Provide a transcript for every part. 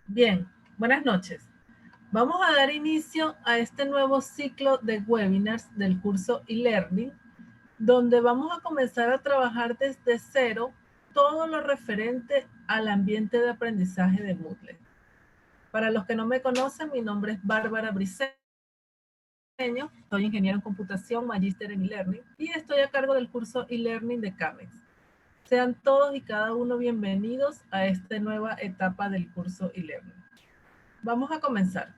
Bien, buenas noches. Vamos a dar inicio a este nuevo ciclo de webinars del curso e-learning, donde vamos a comenzar a trabajar desde cero todo lo referente al ambiente de aprendizaje de Moodle. Para los que no me conocen, mi nombre es Bárbara Briceño, soy ingeniero en computación, magíster en e-learning y estoy a cargo del curso e-learning de CAMEX. Sean todos y cada uno bienvenidos a esta nueva etapa del curso e-learning. Vamos a comenzar.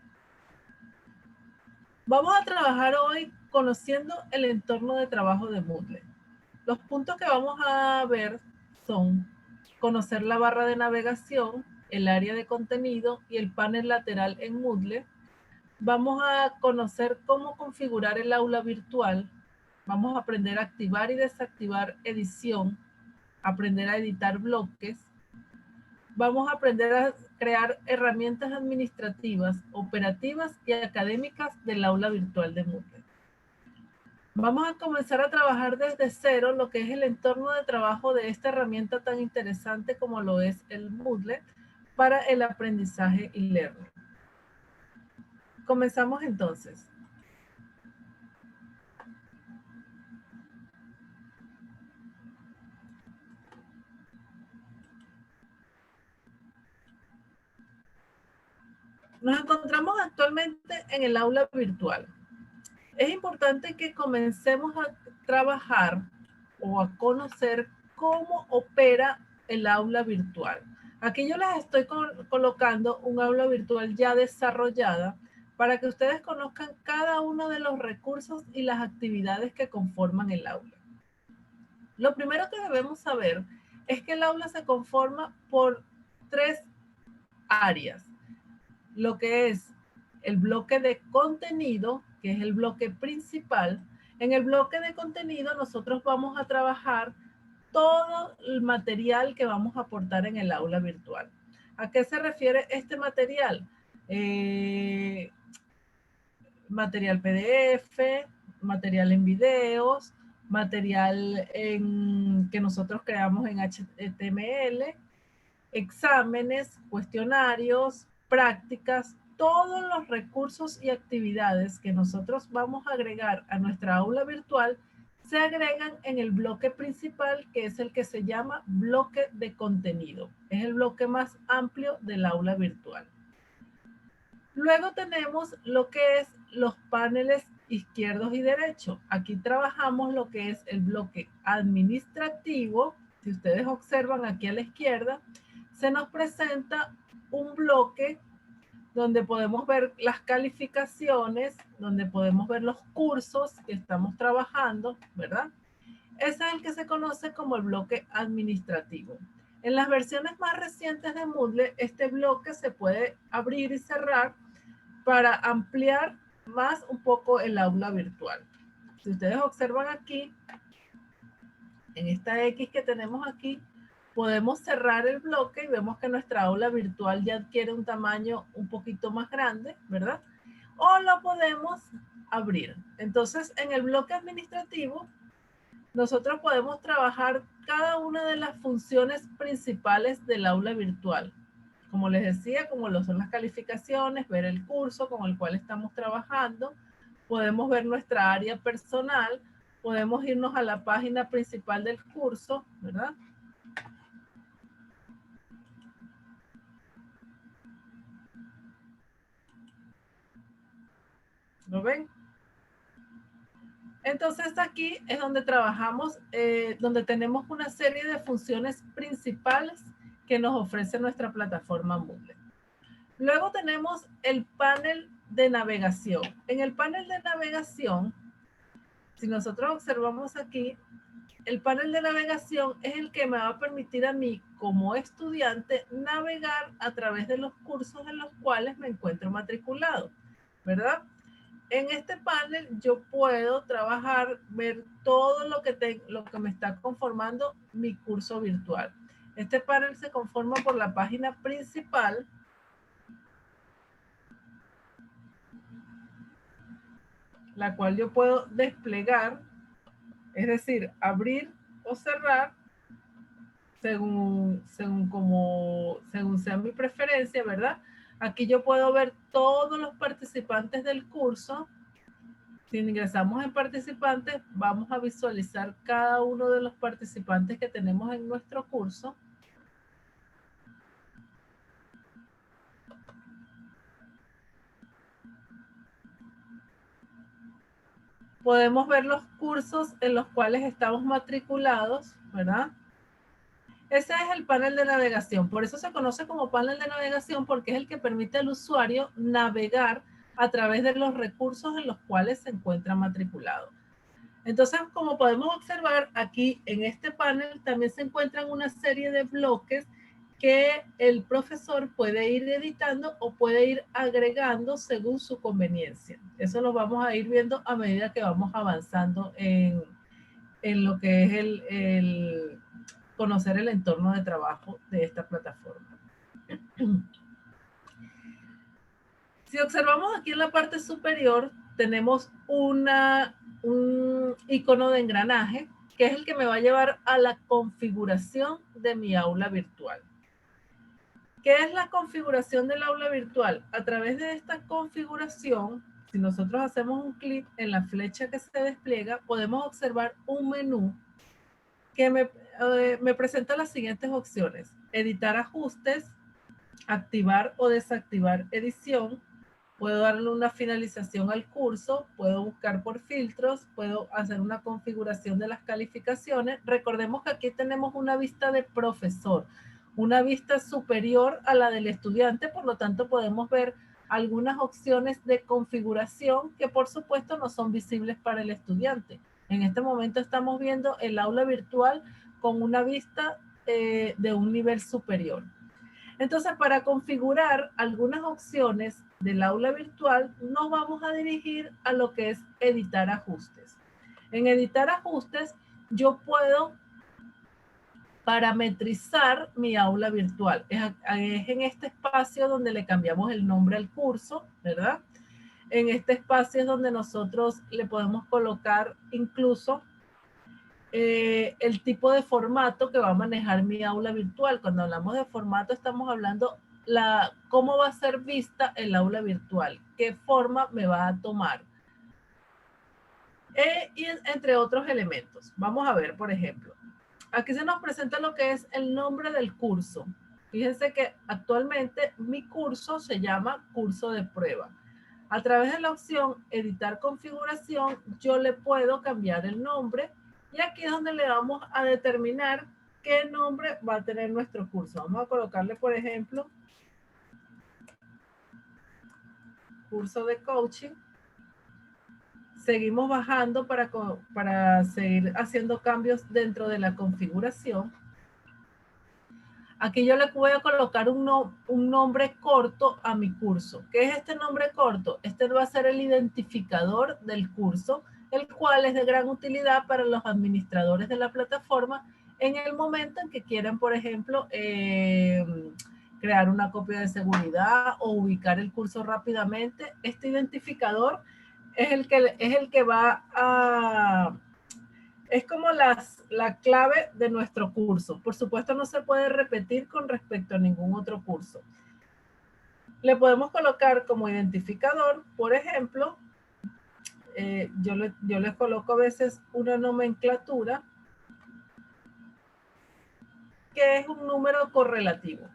Vamos a trabajar hoy conociendo el entorno de trabajo de Moodle. Los puntos que vamos a ver son conocer la barra de navegación, el área de contenido y el panel lateral en Moodle. Vamos a conocer cómo configurar el aula virtual. Vamos a aprender a activar y desactivar edición, aprender a editar bloques. Vamos a aprender a crear herramientas administrativas, operativas y académicas del aula virtual de Moodle. Vamos a comenzar a trabajar desde cero lo que es el entorno de trabajo de esta herramienta tan interesante como lo es el Moodle para el aprendizaje y learning. Comenzamos entonces. Nos encontramos actualmente en el aula virtual. Es importante que comencemos a trabajar o a conocer cómo opera el aula virtual. Aquí yo les estoy colocando un aula virtual ya desarrollada para que ustedes conozcan cada uno de los recursos y las actividades que conforman el aula. Lo primero que debemos saber es que el aula se conforma por tres áreas. Lo que es el bloque de contenido, que es el bloque principal. En el bloque de contenido nosotros vamos a trabajar todo el material que vamos a aportar en el aula virtual. ¿A qué se refiere este material? Material PDF, material en videos, material que nosotros creamos en HTML, exámenes, cuestionarios, prácticas, todos los recursos y actividades que nosotros vamos a agregar a nuestra aula virtual se agregan en el bloque principal, que es el que se llama bloque de contenido. Es el bloque más amplio del aula virtual. Luego tenemos lo que es los paneles izquierdos y derechos. Aquí trabajamos lo que es el bloque administrativo. Si ustedes observan aquí a la izquierda, se nos presenta un bloque donde podemos ver las calificaciones, donde podemos ver los cursos que estamos trabajando, ¿verdad? Ese es el que se conoce como el bloque administrativo. En las versiones más recientes de Moodle, este bloque se puede abrir y cerrar para ampliar más un poco el aula virtual. Si ustedes observan aquí, en esta X que tenemos aquí, podemos cerrar el bloque y vemos que nuestra aula virtual ya adquiere un tamaño un poquito más grande, ¿verdad? O lo podemos abrir. Entonces, en el bloque administrativo, nosotros podemos trabajar cada una de las funciones principales del aula virtual. Como les decía, como lo son las calificaciones, ver el curso con el cual estamos trabajando, podemos ver nuestra área personal, podemos irnos a la página principal del curso, ¿verdad? ¿Lo ven? Entonces aquí es donde trabajamos, donde tenemos una serie de funciones principales que nos ofrece nuestra plataforma Moodle. Luego tenemos el panel de navegación. En el panel de navegación, si nosotros observamos aquí, el panel de navegación es el que me va a permitir a mí, como estudiante, navegar a través de los cursos en los cuales me encuentro matriculado, ¿verdad? En este panel yo puedo trabajar, ver todo lo que me está conformando mi curso virtual. Este panel se conforma por la página principal, la cual yo puedo desplegar, es decir, abrir o cerrar según sea mi preferencia, ¿verdad? Aquí yo puedo ver todos los participantes del curso. Si ingresamos en participantes, vamos a visualizar cada uno de los participantes que tenemos en nuestro curso. Podemos ver los cursos en los cuales estamos matriculados, ¿verdad? Ese es el panel de navegación. Por eso se conoce como panel de navegación, porque es el que permite al usuario navegar a través de los recursos en los cuales se encuentra matriculado. Entonces, como podemos observar, aquí en este panel también se encuentran una serie de bloques que el profesor puede ir editando o puede ir agregando según su conveniencia. Eso lo vamos a ir viendo a medida que vamos avanzando en lo que es el conocer el entorno de trabajo de esta plataforma. Si observamos aquí en la parte superior, tenemos un icono de engranaje, que es el que me va a llevar a la configuración de mi aula virtual. ¿Qué es la configuración del aula virtual? A través de esta configuración, si nosotros hacemos un clic en la flecha que se despliega, podemos observar un menú que me presenta las siguientes opciones: editar ajustes, activar o desactivar edición, puedo darle una finalización al curso, puedo buscar por filtros, puedo hacer una configuración de las calificaciones. Recordemos que aquí tenemos una vista de profesor, una vista superior a la del estudiante, por lo tanto podemos ver algunas opciones de configuración que por supuesto no son visibles para el estudiante. En este momento estamos viendo el aula virtual con una vista de un nivel superior. Entonces, para configurar algunas opciones del aula virtual, nos vamos a dirigir a lo que es editar ajustes. En editar ajustes, yo puedo parametrizar mi aula virtual. Es en este espacio donde le cambiamos el nombre al curso, ¿verdad? En este espacio es donde nosotros le podemos colocar incluso el tipo de formato que va a manejar mi aula virtual. Cuando hablamos de formato, estamos hablando cómo va a ser vista el aula virtual, qué forma me va a tomar. Y entre otros elementos. Vamos a ver, por ejemplo, aquí se nos presenta lo que es el nombre del curso. Fíjense que actualmente mi curso se llama curso de prueba. A través de la opción editar configuración, yo le puedo cambiar el nombre y aquí es donde le vamos a determinar qué nombre va a tener nuestro curso. Vamos a colocarle, por ejemplo, curso de coaching. Seguimos bajando para seguir haciendo cambios dentro de la configuración. Aquí yo le voy a colocar un nombre corto a mi curso. ¿Qué es este nombre corto? Este va a ser el identificador del curso, el cual es de gran utilidad para los administradores de la plataforma en el momento en que quieran, por ejemplo, crear una copia de seguridad o ubicar el curso rápidamente. Este identificador es el que va a... Es como la clave de nuestro curso. Por supuesto, no se puede repetir con respecto a ningún otro curso. Le podemos colocar como identificador, por ejemplo, yo les coloco a veces una nomenclatura que es un número correlativo.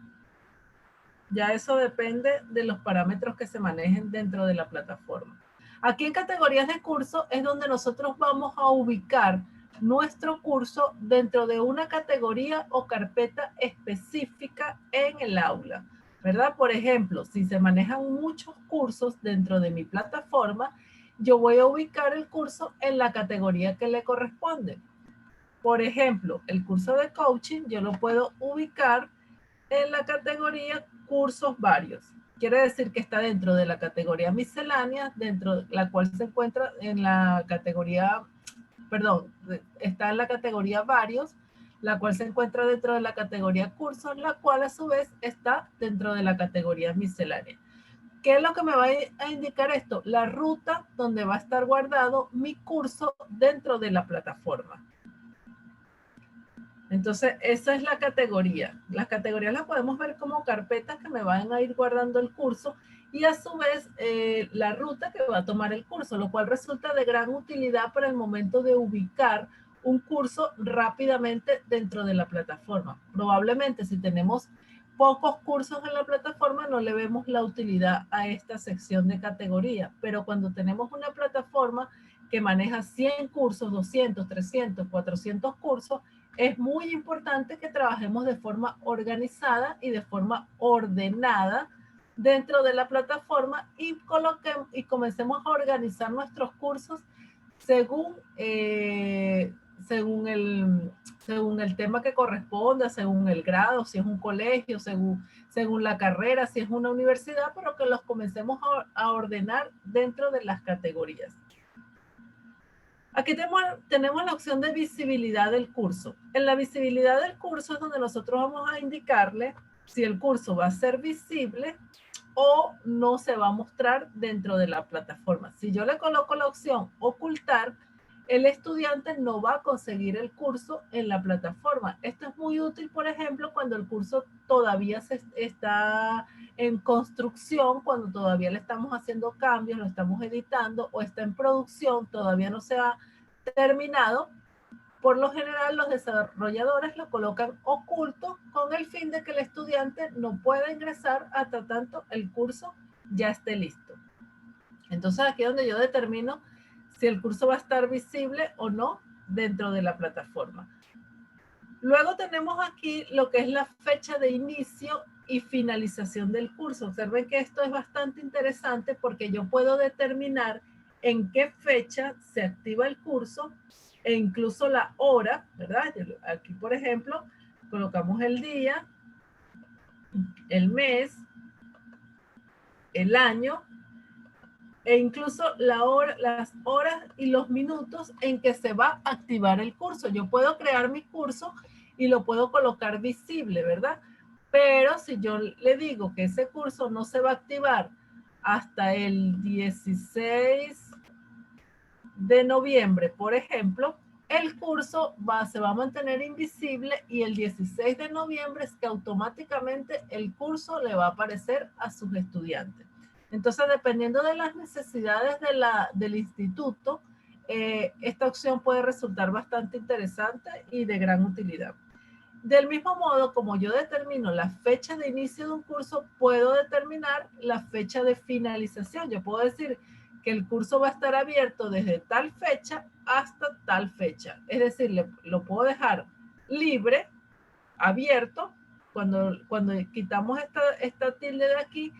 Ya eso depende de los parámetros que se manejen dentro de la plataforma. Aquí en categorías de curso es donde nosotros vamos a ubicar nuestro curso dentro de una categoría o carpeta específica en el aula, ¿verdad? Por ejemplo, si se manejan muchos cursos dentro de mi plataforma, yo voy a ubicar el curso en la categoría que le corresponde. Por ejemplo, el curso de coaching yo lo puedo ubicar en la categoría cursos varios. quiere decir que está dentro de la categoría miscelánea, dentro de la cual se encuentra en la categoría, perdón, está en la categoría varios, la cual se encuentra dentro de la categoría cursos, la cual a su vez está dentro de la categoría miscelánea. ¿Qué es lo que me va a indicar esto? La ruta donde va a estar guardado mi curso dentro de la plataforma. Entonces, esa es la categoría. Las categorías las podemos ver como carpetas que me van a ir guardando el curso y a su vez la ruta que va a tomar el curso, lo cual resulta de gran utilidad para el momento de ubicar un curso rápidamente dentro de la plataforma. Probablemente si tenemos pocos cursos en la plataforma no le vemos la utilidad a esta sección de categoría, pero cuando tenemos una plataforma que maneja 100 cursos, 200, 300, 400 cursos, es muy importante que trabajemos de forma organizada y de forma ordenada dentro de la plataforma y comencemos a organizar nuestros cursos según, según el tema que corresponda, según el grado, si es un colegio, según la carrera, si es una universidad, pero que los comencemos a ordenar dentro de las categorías. Aquí tenemos la opción de visibilidad del curso. En la visibilidad del curso es donde nosotros vamos a indicarle si el curso va a ser visible o no se va a mostrar dentro de la plataforma. Si yo le coloco la opción ocultar, el estudiante no va a conseguir el curso en la plataforma. Esto es muy útil, por ejemplo, cuando el curso todavía está en construcción, cuando todavía le estamos haciendo cambios, lo estamos editando o está en producción, todavía no se ha terminado. Por lo general, los desarrolladores lo colocan oculto con el fin de que el estudiante no pueda ingresar hasta tanto el curso ya esté listo. Entonces, aquí es donde yo determino si el curso va a estar visible o no dentro de la plataforma. Luego tenemos aquí lo que es la fecha de inicio y finalización del curso. Observen que esto es bastante interesante porque yo puedo determinar en qué fecha se activa el curso e incluso la hora, ¿verdad? Aquí, por ejemplo, colocamos el día, el mes, el año e incluso las horas y los minutos en que se va a activar el curso. Yo puedo crear mi curso y lo puedo colocar visible, ¿verdad? Pero si yo le digo que ese curso no se va a activar hasta el 16 de noviembre, por ejemplo, el curso se va a mantener invisible y el 16 de noviembre es que automáticamente el curso le va a aparecer a sus estudiantes. Entonces, dependiendo de las necesidades del instituto, esta opción puede resultar bastante interesante y de gran utilidad. Del mismo modo, como yo determino la fecha de inicio de un curso, puedo determinar la fecha de finalización. Yo puedo decir que el curso va a estar abierto desde tal fecha hasta tal fecha. Es decir, lo puedo dejar libre, abierto. Cuando quitamos esta tilde de aquí,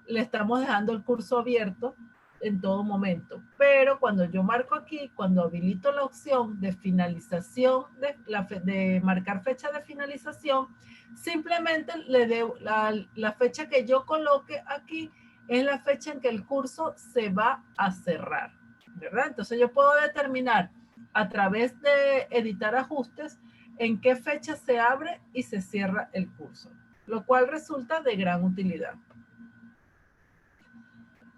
le estamos dejando el curso abierto en todo momento. Pero cuando yo marco aquí, cuando habilito la opción de finalización, de marcar fecha de finalización, simplemente le debo la fecha que yo coloque aquí es la fecha en que el curso se va a cerrar, ¿verdad? Entonces yo puedo determinar a través de editar ajustes en qué fecha se abre y se cierra el curso, lo cual resulta de gran utilidad.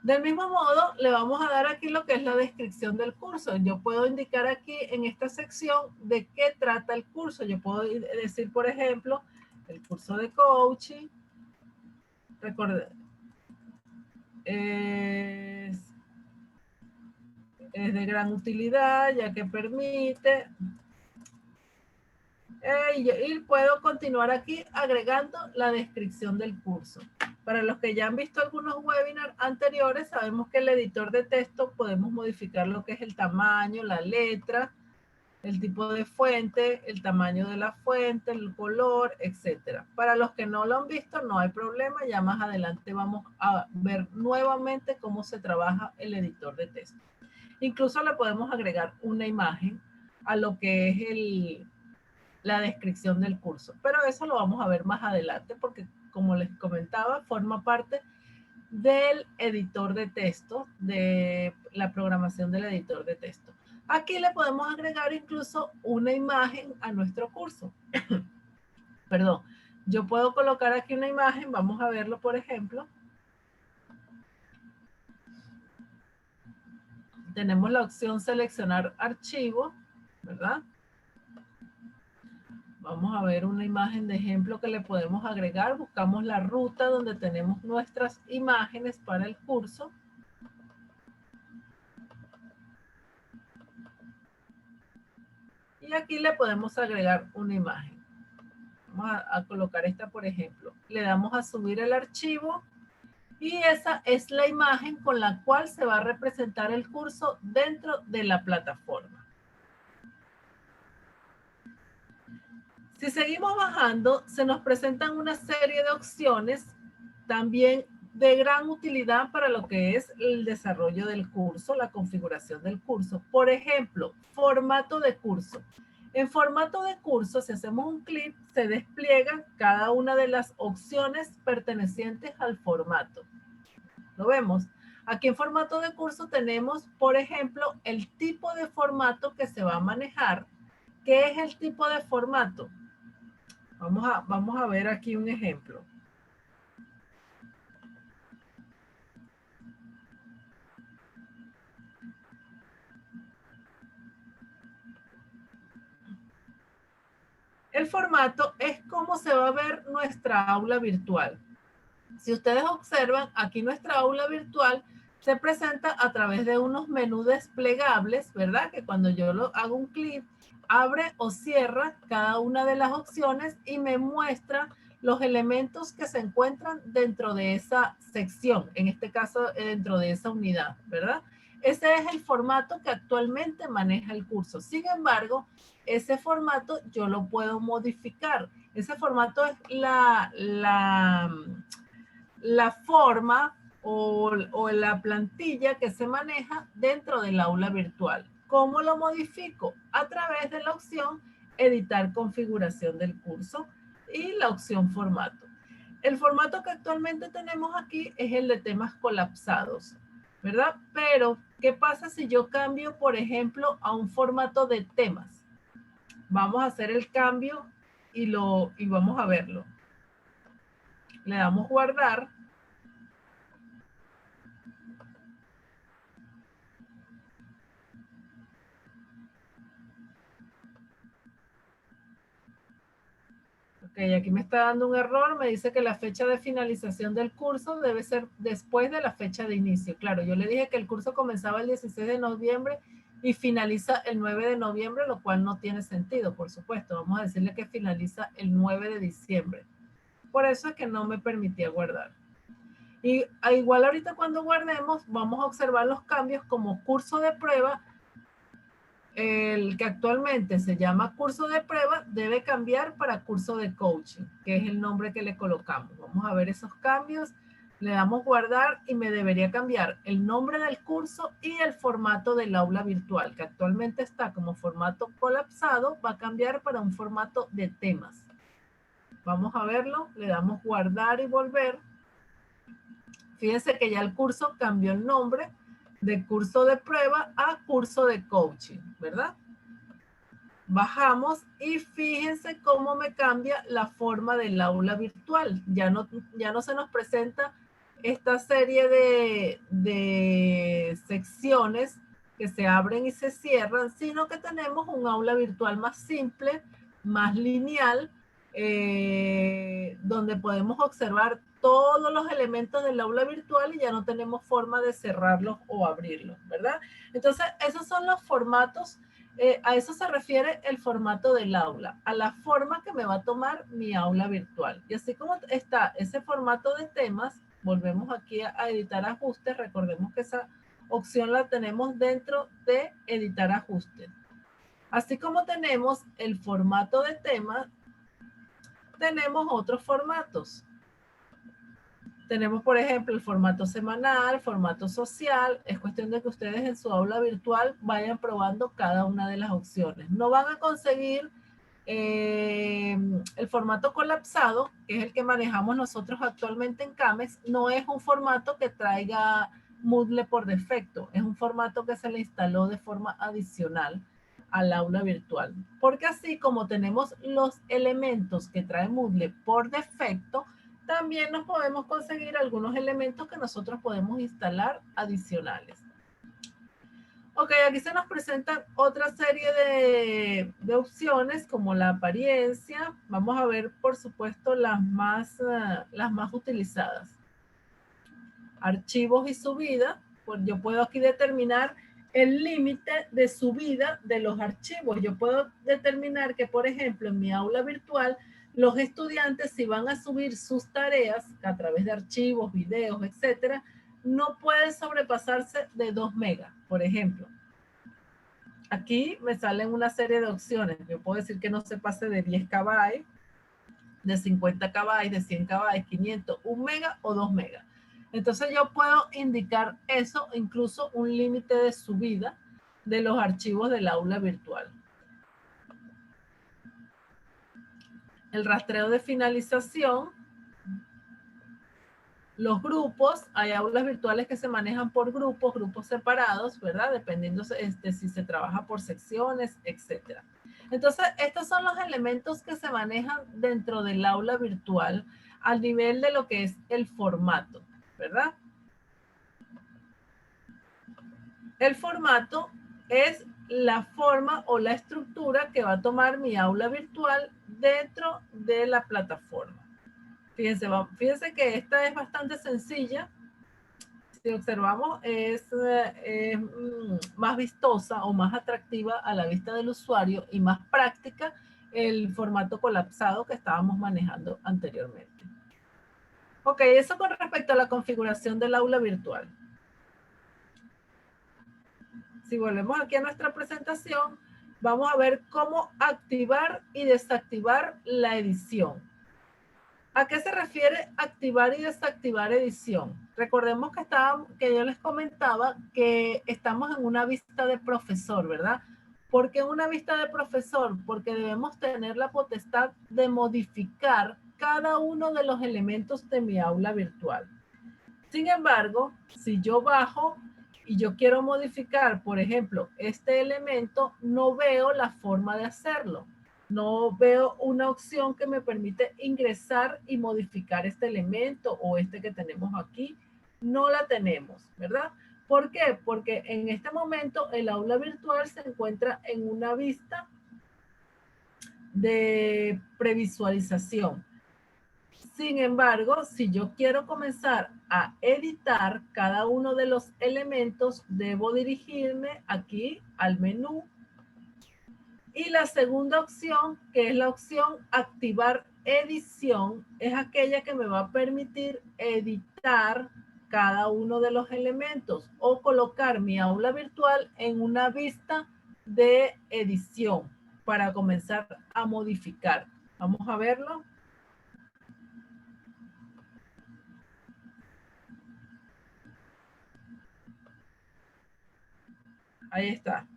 Del mismo modo, le vamos a dar aquí lo que es la descripción del curso. Yo puedo indicar aquí en esta sección de qué trata el curso. Yo puedo decir, por ejemplo, el curso de coaching. Recuerden, es de gran utilidad, ya que permite. Y puedo continuar aquí agregando la descripción del curso. Para los que ya han visto algunos webinars anteriores, sabemos que el editor de texto podemos modificar lo que es el tamaño, la letra, el tipo de fuente, el tamaño de la fuente, el color, etc. Para los que no lo han visto, no hay problema. Ya más adelante vamos a ver nuevamente cómo se trabaja el editor de texto. Incluso le podemos agregar una imagen a lo que es la descripción del curso. Pero eso lo vamos a ver más adelante porque, como les comentaba, forma parte del editor de texto, de la programación del editor de texto. Aquí le podemos agregar incluso una imagen a nuestro curso. Perdón, yo puedo colocar aquí una imagen, vamos a verlo por ejemplo. Tenemos la opción seleccionar archivo, ¿verdad? Vamos a ver una imagen de ejemplo que le podemos agregar. Buscamos la ruta donde tenemos nuestras imágenes para el curso. Y aquí le podemos agregar una imagen. Vamos a colocar esta, por ejemplo. Le damos a subir el archivo y esa es la imagen con la cual se va a representar el curso dentro de la plataforma. Si seguimos bajando, se nos presentan una serie de opciones también de gran utilidad para lo que es el desarrollo del curso, la configuración del curso. Por ejemplo, formato de curso. En formato de curso, si hacemos un clic, se despliegan cada una de las opciones pertenecientes al formato. ¿Lo vemos? Aquí en formato de curso tenemos, por ejemplo, el tipo de formato que se va a manejar. ¿Qué es el tipo de formato? Vamos a ver aquí un ejemplo. El formato es cómo se va a ver nuestra aula virtual. Si ustedes observan, aquí nuestra aula virtual se presenta a través de unos menús desplegables, ¿verdad? Que cuando yo hago un clic, abre o cierra cada una de las opciones y me muestra los elementos que se encuentran dentro de esa sección, en este caso dentro de esa unidad, ¿verdad? Ese es el formato que actualmente maneja el curso. Sin embargo, ese formato yo lo puedo modificar. Ese formato es la forma o la plantilla que se maneja dentro del aula virtual. ¿Cómo lo modifico? A través de la opción editar configuración del curso y la opción formato. El formato que actualmente tenemos aquí es el de temas colapsados, ¿verdad? Pero, ¿qué pasa si yo cambio, por ejemplo, a un formato de temas? Vamos a hacer el cambio y vamos a verlo. Le damos guardar. Ok, aquí me está dando un error, me dice que la fecha de finalización del curso debe ser después de la fecha de inicio. Claro, yo le dije que el curso comenzaba el 16 de noviembre y finaliza el 9 de noviembre, lo cual no tiene sentido, por supuesto. Vamos a decirle que finaliza el 9 de diciembre. Por eso es que no me permitía guardar. Y igual ahorita cuando guardemos, vamos a observar los cambios como curso de prueba. El que actualmente se llama curso de prueba debe cambiar para curso de coaching, que es el nombre que le colocamos. Vamos a ver esos cambios. Le damos guardar y me debería cambiar el nombre del curso y el formato del aula virtual, que actualmente está como formato colapsado, va a cambiar para un formato de temas. Vamos a verlo, le damos guardar y volver. Fíjense que ya el curso cambió el nombre de curso de prueba a curso de coaching, ¿verdad? Bajamos y fíjense cómo me cambia la forma del aula virtual. Ya no se nos presenta esta serie de secciones que se abren y se cierran, sino que tenemos un aula virtual más simple, más lineal, donde podemos observar todos los elementos del aula virtual y ya no tenemos forma de cerrarlos o abrirlos, ¿verdad? Entonces, esos son los formatos. A eso se refiere el formato del aula, a la forma que me va a tomar mi aula virtual. Y así como está ese formato de temas, volvemos aquí a editar ajustes. Recordemos que esa opción la tenemos dentro de editar ajustes. Así como tenemos el formato de temas, tenemos otros formatos. Tenemos, por ejemplo, el formato semanal, formato social. Es cuestión de que ustedes en su aula virtual vayan probando cada una de las opciones. No van a conseguir el formato colapsado, que es el que manejamos nosotros actualmente en CAMEX, no es un formato que traiga Moodle por defecto, es un formato que se le instaló de forma adicional al aula virtual. Porque así como tenemos los elementos que trae Moodle por defecto, también nos podemos conseguir algunos elementos que nosotros podemos instalar adicionales. Ok, aquí se nos presenta otra serie de opciones como la apariencia. Vamos a ver, por supuesto, las más utilizadas. Archivos y subida. Pues yo puedo aquí determinar el límite de subida de los archivos. Yo puedo determinar que, por ejemplo, en mi aula virtual, los estudiantes, si van a subir sus tareas a través de archivos, videos, etcétera, no pueden sobrepasarse de 2 megas, por ejemplo. Aquí me salen una serie de opciones. Yo puedo decir que no se pase de 10 KB, de 50 KB, de 100 KB, 500, 1 mega o 2 megas. Entonces yo puedo indicar eso, incluso un límite de subida de los archivos del aula virtual. El rastreo de finalización. Los grupos, hay aulas virtuales que se manejan por grupos, grupos separados, ¿verdad? Dependiendo si se trabaja por secciones, etcétera. Entonces, estos son los elementos que se manejan dentro del aula virtual al nivel de lo que es el formato, ¿verdad? El formato es la forma o la estructura que va a tomar mi aula virtual dentro de la plataforma. Fíjense que esta es bastante sencilla. Si observamos, es más vistosa o más atractiva a la vista del usuario y más práctica el formato colapsado que estábamos manejando anteriormente. Ok, eso con respecto a la configuración del aula virtual. Si volvemos aquí a nuestra presentación, vamos a ver cómo activar y desactivar la edición. ¿A qué se refiere activar y desactivar edición? Recordemos que yo les comentaba que estamos en una vista de profesor, ¿verdad? ¿Por qué una vista de profesor? Porque debemos tener la potestad de modificar cada uno de los elementos de mi aula virtual. Sin embargo, si yo bajo y yo quiero modificar, por ejemplo, este elemento, no veo la forma de hacerlo. No veo una opción que me permite ingresar y modificar este elemento o este que tenemos aquí. No la tenemos, ¿verdad? ¿Por qué? Porque en este momento el aula virtual se encuentra en una vista de previsualización. Sin embargo, si yo quiero comenzar a editar cada uno de los elementos, debo dirigirme aquí al menú. Y la segunda opción, que es la opción activar edición, es aquella que me va a permitir editar cada uno de los elementos o colocar mi aula virtual en una vista de edición para comenzar a modificar. Vamos a verlo. Ahí está.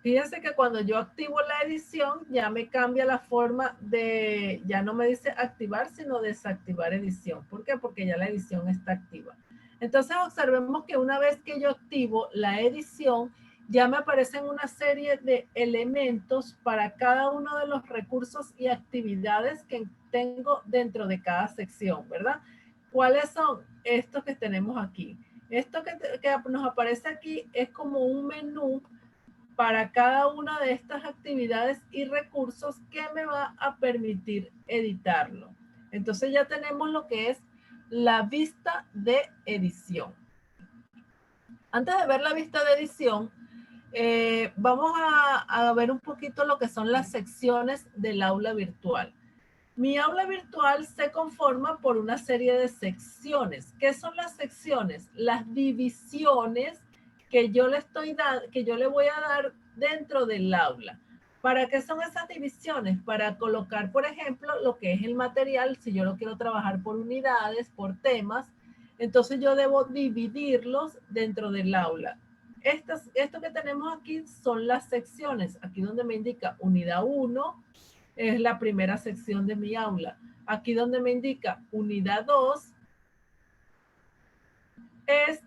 Fíjense que cuando yo activo la edición, ya me cambia la forma de, ya no me dice activar, sino desactivar edición. ¿Por qué? Porque ya la edición está activa. Entonces observemos que una vez que yo activo la edición, ya me aparecen una serie de elementos para cada uno de los recursos y actividades que tengo dentro de cada sección, ¿verdad? ¿Cuáles son estos que tenemos aquí? Esto que nos aparece aquí es como un menú para cada una de estas actividades y recursos que me va a permitir editarlo. Entonces ya tenemos lo que es la vista de edición. Antes de ver la vista de edición, vamos a ver un poquito lo que son las secciones del aula virtual. Mi aula virtual se conforma por una serie de secciones. ¿Qué son las secciones? Las divisiones que yo le voy a dar dentro del aula. ¿Para qué son esas divisiones? Para colocar, por ejemplo, lo que es el material, si yo lo quiero trabajar por unidades, por temas, entonces yo debo dividirlos dentro del aula. Esto que tenemos aquí son las secciones. Aquí donde me indica unidad 1, es la primera sección de mi aula. Aquí donde me indica unidad 2, es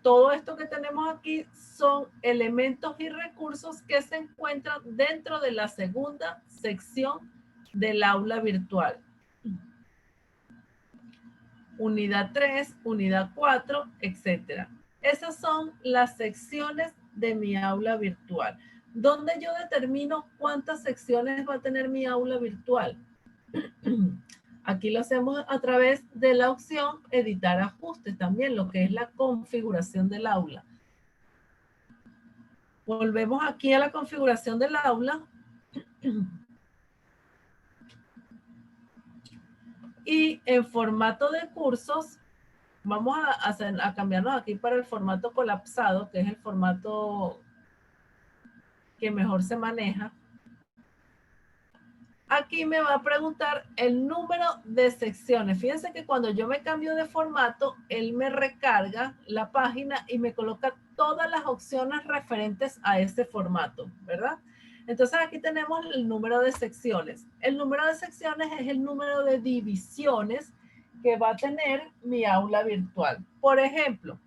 todo esto que tenemos aquí son elementos y recursos que se encuentran dentro de la segunda sección del aula virtual. Unidad 3, unidad 4, etc. Esas son las secciones de mi aula virtual, donde yo determino cuántas secciones va a tener mi aula virtual. Aquí lo hacemos a través de la opción editar ajustes, también lo que es la configuración del aula. Volvemos aquí a la configuración del aula. Y en formato de cursos, vamos a cambiarnos aquí para el formato colapsado, que es el formato que mejor se maneja. Aquí me va a preguntar el número de secciones. Fíjense que cuando yo me cambio de formato, él me recarga la página y me coloca todas las opciones referentes a ese formato, ¿verdad? Entonces aquí tenemos el número de secciones. El número de secciones es el número de divisiones que va a tener mi aula virtual. Por ejemplo,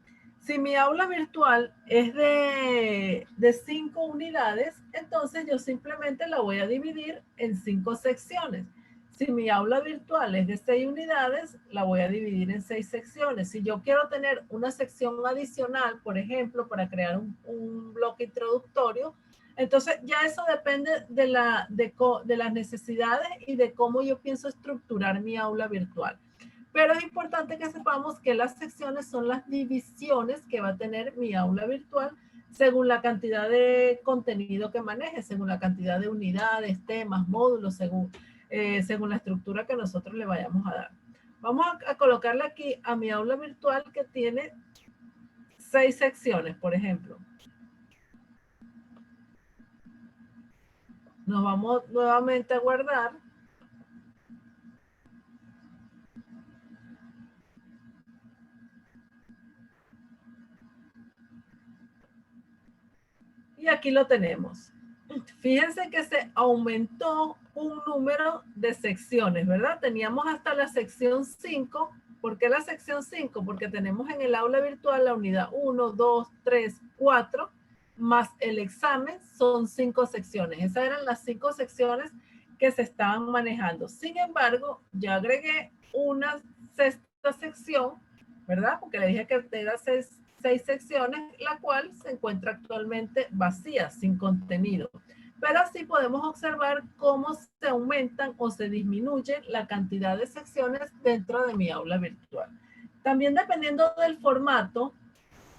si mi aula virtual es de 5 unidades, entonces yo simplemente la voy a dividir en 5 secciones. Si mi aula virtual es de 6 unidades, la voy a dividir en 6 secciones. Si yo quiero tener una sección adicional, por ejemplo, para crear un bloque introductorio, entonces ya eso depende de las necesidades y de cómo yo pienso estructurar mi aula virtual. Pero es importante que sepamos que las secciones son las divisiones que va a tener mi aula virtual según la cantidad de contenido que maneje, según la cantidad de unidades, temas, módulos, según la estructura que nosotros le vayamos a dar. Vamos a colocarle aquí a mi aula virtual que tiene 6 secciones, por ejemplo. Nos vamos nuevamente a guardar. Y aquí lo tenemos. Fíjense que se aumentó un número de secciones, ¿verdad? Teníamos hasta la sección 5. ¿Por qué la sección 5? Porque tenemos en el aula virtual la unidad 1, 2, 3, 4, más el examen son 5 secciones. Esas eran las 5 secciones que se estaban manejando. Sin embargo, yo agregué una sexta sección, ¿verdad? Porque le dije que era 6 secciones, la cual se encuentra actualmente vacía, sin contenido. Pero así podemos observar cómo se aumentan o se disminuye la cantidad de secciones dentro de mi aula virtual. También dependiendo del formato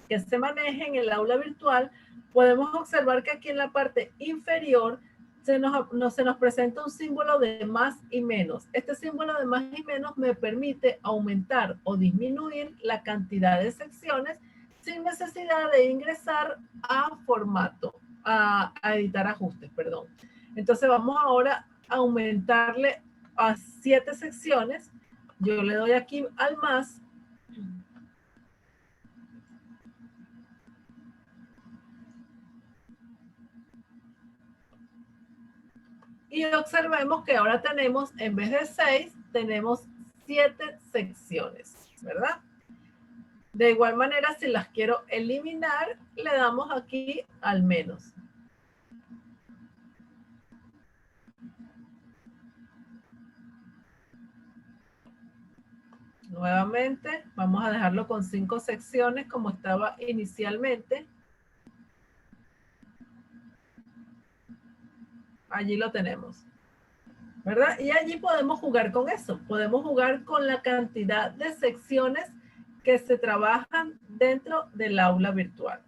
que se maneje en el aula virtual, podemos observar que aquí en la parte inferior se nos presenta un símbolo de más y menos. Este símbolo de más y menos me permite aumentar o disminuir la cantidad de secciones sin necesidad de ingresar a formato, a editar ajustes, perdón. Entonces vamos ahora a aumentarle a 7 secciones. Yo le doy aquí al más. Y observemos que ahora tenemos, en vez de 6, tenemos 7 secciones, ¿verdad? De igual manera, si las quiero eliminar, le damos aquí al menos. Nuevamente, vamos a dejarlo con 5 secciones como estaba inicialmente. Allí lo tenemos, ¿verdad? Y allí podemos jugar con eso. Podemos jugar con la cantidad de secciones que se trabajan dentro del aula virtual.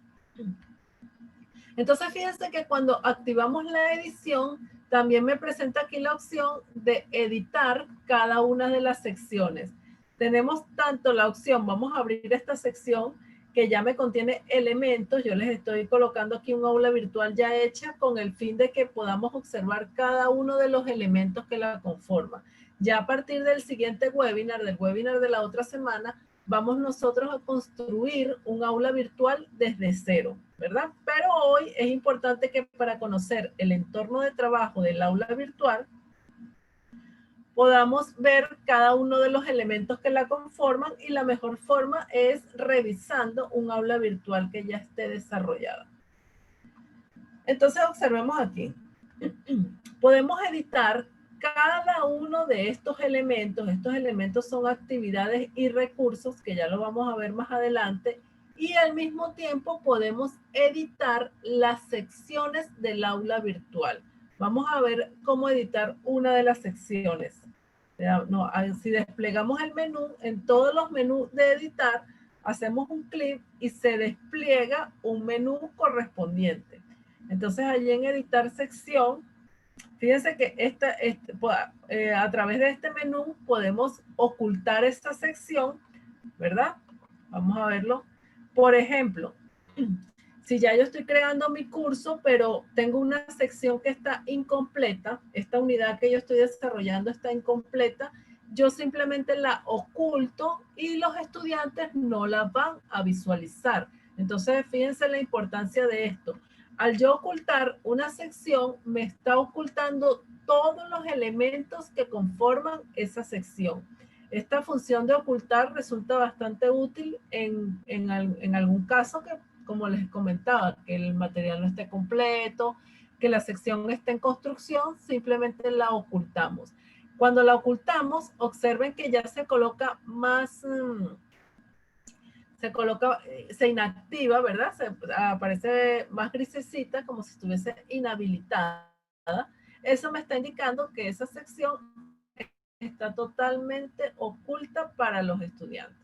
Entonces, fíjense que cuando activamos la edición, también me presenta aquí la opción de editar cada una de las secciones. Tenemos tanto la opción, vamos a abrir esta sección que ya me contiene elementos. Yo les estoy colocando aquí un aula virtual ya hecha con el fin de que podamos observar cada uno de los elementos que la conforman. Ya a partir del siguiente webinar, del webinar de la otra semana, vamos nosotros a construir un aula virtual desde cero, ¿verdad? Pero hoy es importante que para conocer el entorno de trabajo del aula virtual, podamos ver cada uno de los elementos que la conforman, y la mejor forma es revisando un aula virtual que ya esté desarrollada. Entonces observemos aquí. Podemos editar cada uno de estos elementos. Estos elementos son actividades y recursos que ya lo vamos a ver más adelante, y al mismo tiempo podemos editar las secciones del aula virtual. Vamos a ver cómo editar una de las secciones. No, si desplegamos el menú, en todos los menús de editar, hacemos un clic y se despliega un menú correspondiente. Entonces, allí en editar sección, fíjense que a través de este menú podemos ocultar esta sección, ¿verdad? Vamos a verlo. Por ejemplo, si ya yo estoy creando mi curso, pero tengo una sección que está incompleta, esta unidad que yo estoy desarrollando está incompleta, yo simplemente la oculto y los estudiantes no la van a visualizar. Entonces, fíjense la importancia de esto. Al yo ocultar una sección, me está ocultando todos los elementos que conforman esa sección. Esta función de ocultar resulta bastante útil en algún caso que, como les comentaba, que el material no esté completo, que la sección esté en construcción, simplemente la ocultamos. Cuando la ocultamos, observen que ya se coloca más, se inactiva, ¿verdad? Aparece más grisecita, como si estuviese inhabilitada. Eso me está indicando que esa sección está totalmente oculta para los estudiantes.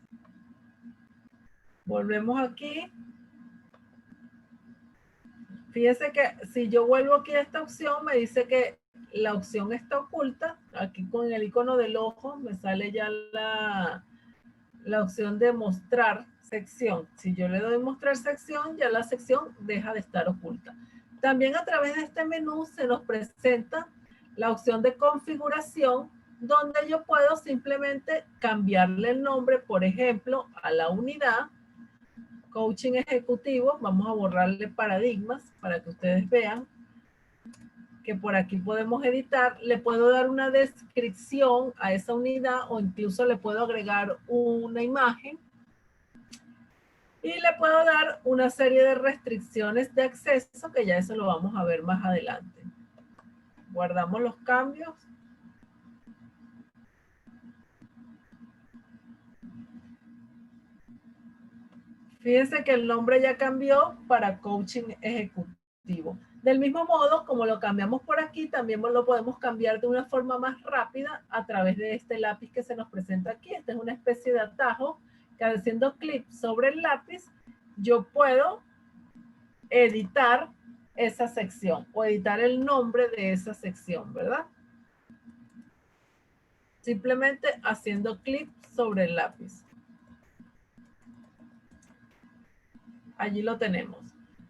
Volvemos aquí. Fíjense que si yo vuelvo aquí a esta opción, me dice que la opción está oculta. Aquí con el icono del ojo me sale ya la opción de mostrar sección. Si yo le doy mostrar sección, ya la sección deja de estar oculta. También a través de este menú se nos presenta la opción de configuración, donde yo puedo simplemente cambiarle el nombre, por ejemplo, a la unidad coaching ejecutivo. Vamos a borrarle paradigmas para que ustedes vean que por aquí podemos editar. Le puedo dar una descripción a esa unidad, o incluso le puedo agregar una imagen, y le puedo dar una serie de restricciones de acceso, que ya eso lo vamos a ver más adelante. Guardamos los cambios. Fíjense que el nombre ya cambió para coaching ejecutivo. Del mismo modo, como lo cambiamos por aquí, también lo podemos cambiar de una forma más rápida a través de este lápiz que se nos presenta aquí. Esta es una especie de atajo que, haciendo clic sobre el lápiz, yo puedo editar esa sección o editar el nombre de esa sección, ¿verdad? Simplemente haciendo clic sobre el lápiz. Allí lo tenemos.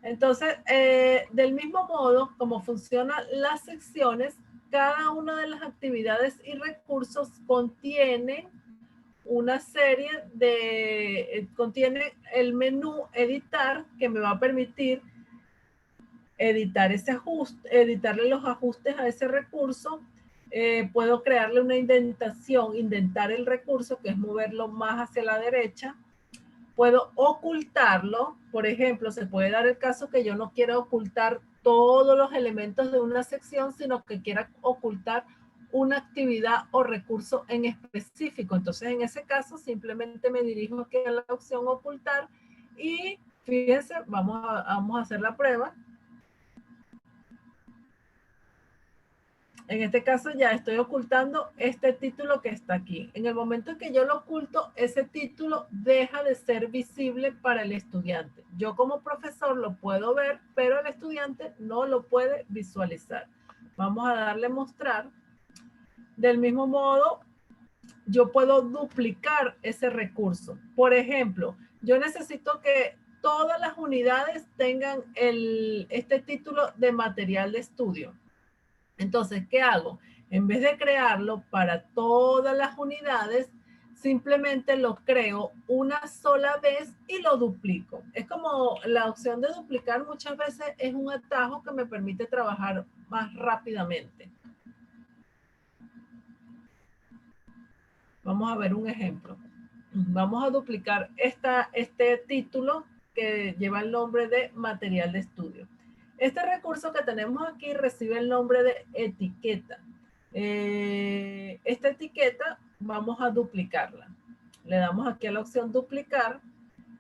Entonces, del mismo modo, como funcionan las secciones, cada una de las actividades y recursos contiene una serie de, contiene el menú editar, que me va a permitir editar ese ajuste, editarle los ajustes a ese recurso. Puedo crearle una indentación, indentar el recurso, que es moverlo más hacia la derecha. Puedo ocultarlo. Por ejemplo, se puede dar el caso que yo no quiera ocultar todos los elementos de una sección, sino que quiera ocultar una actividad o recurso en específico. Entonces, en ese caso, simplemente me dirijo aquí a la opción ocultar, y fíjense, vamos a hacer la prueba. En este caso ya estoy ocultando este título que está aquí. En el momento en que yo lo oculto, ese título deja de ser visible para el estudiante. Yo como profesor lo puedo ver, pero el estudiante no lo puede visualizar. Vamos a darle mostrar. Del mismo modo, yo puedo duplicar ese recurso. Por ejemplo, yo necesito que todas las unidades tengan este título de material de estudio. Entonces, ¿qué hago? En vez de crearlo para todas las unidades, simplemente lo creo una sola vez y lo duplico. Es como la opción de duplicar, muchas veces es un atajo que me permite trabajar más rápidamente. Vamos a ver un ejemplo. Vamos a duplicar este título que lleva el nombre de material de estudio. Este recurso que tenemos aquí recibe el nombre de etiqueta. Esta etiqueta vamos a duplicarla. Le damos aquí a la opción duplicar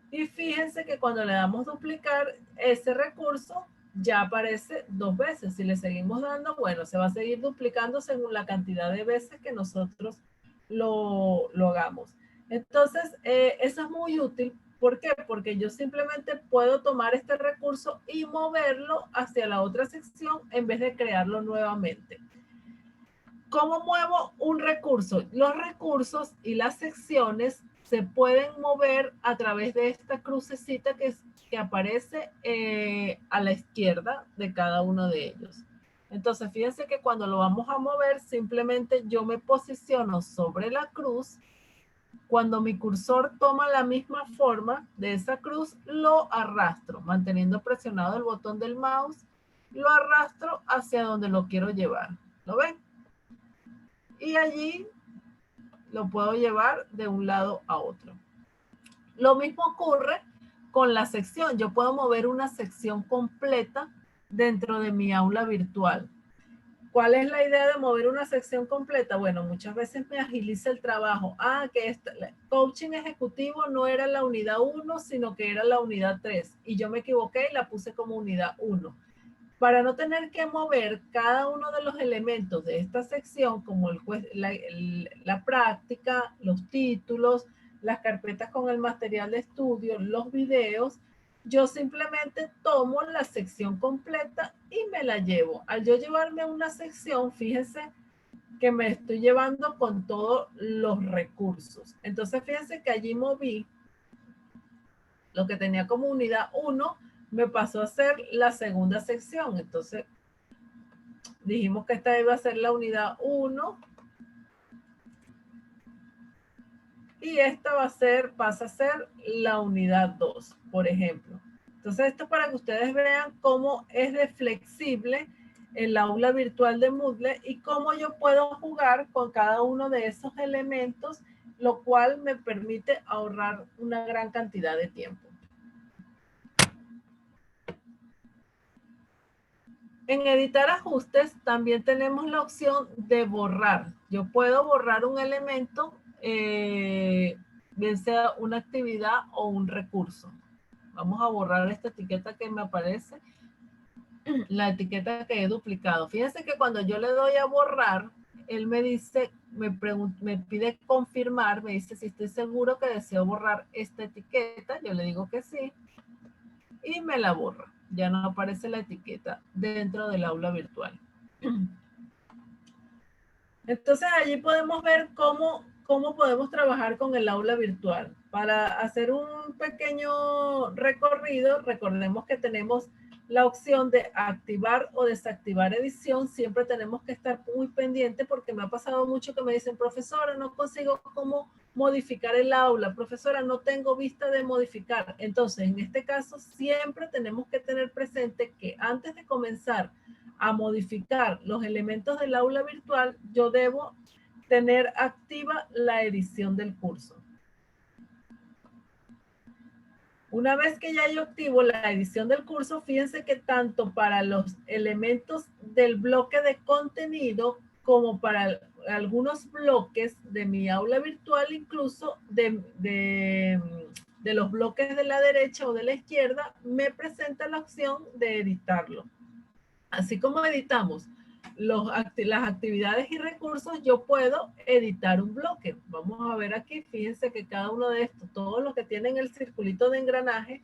y fíjense que cuando le damos duplicar, ese recurso ya aparece 2 veces. Si le seguimos dando, bueno, se va a seguir duplicando según la cantidad de veces que nosotros lo hagamos. Entonces, eso es muy útil. ¿Por qué? Porque yo simplemente puedo tomar este recurso y moverlo hacia la otra sección en vez de crearlo nuevamente. ¿Cómo muevo un recurso? Los recursos y las secciones se pueden mover a través de esta crucecita que aparece a la izquierda de cada uno de ellos. Entonces, fíjense que cuando lo vamos a mover, simplemente yo me posiciono sobre la cruz. Cuando mi cursor toma la misma forma de esa cruz, lo arrastro, manteniendo presionado el botón del mouse, lo arrastro hacia donde lo quiero llevar. ¿Lo ven? Y allí lo puedo llevar de un lado a otro. Lo mismo ocurre con la sección. Yo puedo mover una sección completa dentro de mi aula virtual. ¿Cuál es la idea de mover una sección completa? Bueno, muchas veces me agiliza el trabajo. Que coaching ejecutivo no era la unidad 1, sino que era la unidad 3. Y yo me equivoqué y la puse como unidad 1. Para no tener que mover cada uno de los elementos de esta sección, como la práctica, los títulos, las carpetas con el material de estudio, los videos, yo simplemente tomo la sección completa y me la llevo. Al yo llevarme una sección, fíjense que me estoy llevando con todos los recursos. Entonces, fíjense que allí moví lo que tenía como unidad 1, me pasó a ser la segunda sección. Entonces, dijimos que esta iba a ser la unidad 1 y esta pasa a ser la unidad 2, por ejemplo. Entonces, esto para que ustedes vean cómo es de flexible el aula virtual de Moodle y cómo yo puedo jugar con cada uno de esos elementos, lo cual me permite ahorrar una gran cantidad de tiempo. En editar ajustes también tenemos la opción de borrar. Yo puedo borrar un elemento, bien sea una actividad o un recurso. Vamos a borrar esta etiqueta que me aparece, la etiqueta que he duplicado. Fíjense que cuando yo le doy a borrar, él me dice, me pide confirmar, me dice si estoy seguro que deseo borrar esta etiqueta. Yo le digo que sí y me la borra. Ya no aparece la etiqueta dentro del aula virtual. Entonces allí podemos ver cómo podemos trabajar con el aula virtual. Para hacer un pequeño recorrido, recordemos que tenemos la opción de activar o desactivar edición. Siempre tenemos que estar muy pendiente porque me ha pasado mucho que me dicen, profesora, no consigo cómo modificar el aula. Profesora, no tengo vista de modificar. Entonces, en este caso, siempre tenemos que tener presente que antes de comenzar a modificar los elementos del aula virtual, yo debo tener activa la edición del curso. Una vez que ya yo activo la edición del curso, fíjense que tanto para los elementos del bloque de contenido como para algunos bloques de mi aula virtual, incluso de los bloques de la derecha o de la izquierda, me presenta la opción de editarlo. Así como editamos las actividades y recursos, yo puedo editar un bloque. Vamos a ver aquí, fíjense que cada uno de estos, todos los que tienen el circulito de engranaje,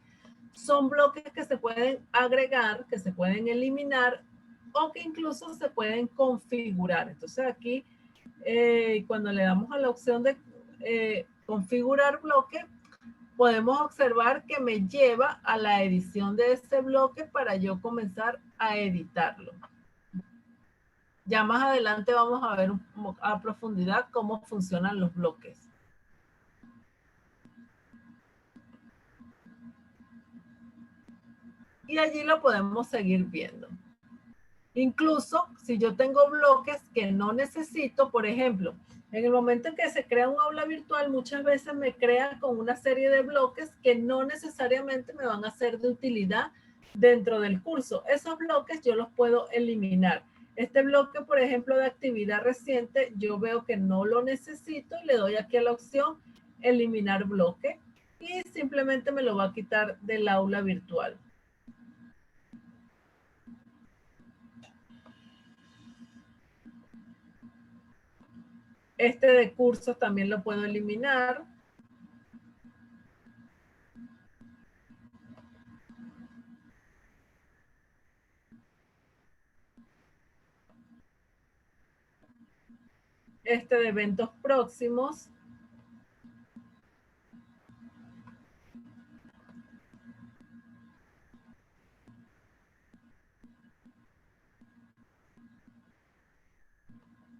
son bloques que se pueden agregar, que se pueden eliminar o que incluso se pueden configurar. Entonces aquí, cuando le damos a la opción de configurar bloque, podemos observar que me lleva a la edición de este bloque para yo comenzar a editarlo. Ya más adelante vamos a ver a profundidad cómo funcionan los bloques. Y allí lo podemos seguir viendo. Incluso si yo tengo bloques que no necesito, por ejemplo, En el momento en que se crea un aula virtual, muchas veces me crea con una serie de bloques que no necesariamente me van a ser de utilidad dentro del curso. Esos bloques yo los puedo eliminar. Este bloque, por ejemplo, de actividad reciente, yo veo que no lo necesito y le doy aquí a la opción eliminar bloque y simplemente me lo va a quitar del aula virtual. Este de cursos también lo puedo eliminar. Este de eventos próximos.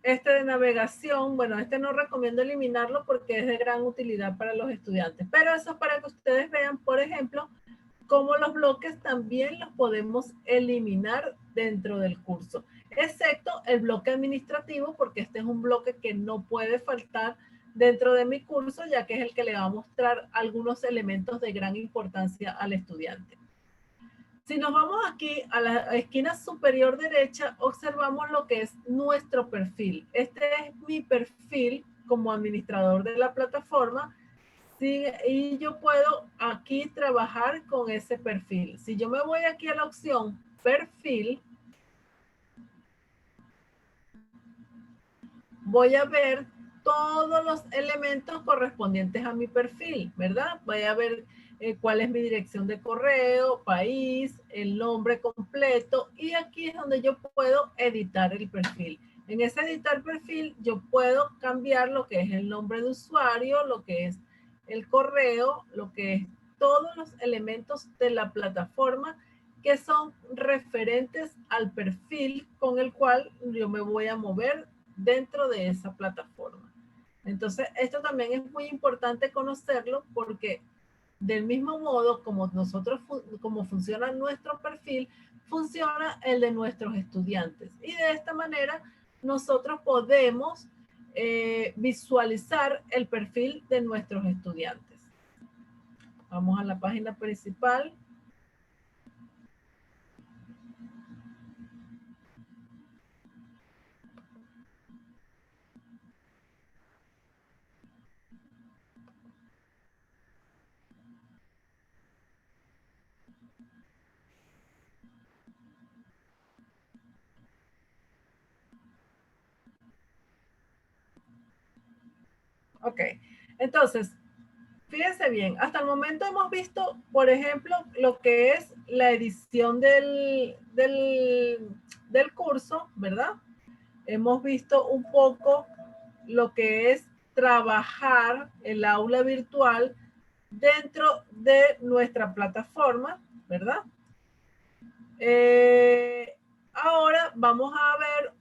Este de navegación, bueno, este no recomiendo eliminarlo porque es de gran utilidad para los estudiantes, pero eso es para que ustedes vean, por ejemplo, cómo los bloques también los podemos eliminar dentro del curso, excepto el bloque administrativo, porque este es un bloque que no puede faltar dentro de mi curso, ya que es el que le va a mostrar algunos elementos de gran importancia al estudiante. Si nos vamos aquí a la esquina superior derecha, observamos lo que es nuestro perfil. Este es mi perfil como administrador de la plataforma. Sí, y yo puedo aquí trabajar con ese perfil. Si yo me voy aquí a la opción perfil, voy a ver todos los elementos correspondientes a mi perfil, ¿verdad? Voy a ver cuál es mi dirección de correo, país, el nombre completo y aquí es donde yo puedo editar el perfil. En ese editar perfil yo puedo cambiar lo que es el nombre de usuario, lo que es el correo, lo que es todos los elementos de la plataforma que son referentes al perfil con el cual yo me voy a mover dentro de esa plataforma. Entonces, esto también es muy importante conocerlo porque del mismo modo como nosotros, como funciona nuestro perfil, funciona el de nuestros estudiantes. Y de esta manera nosotros podemos visualizar el perfil de nuestros estudiantes. Vamos a la página principal. Ok, entonces, fíjense bien, hasta el momento hemos visto, por ejemplo, lo que es la edición del curso, ¿verdad? Hemos visto un poco lo que es trabajar el aula virtual dentro de nuestra plataforma, ¿verdad? Ahora vamos a ver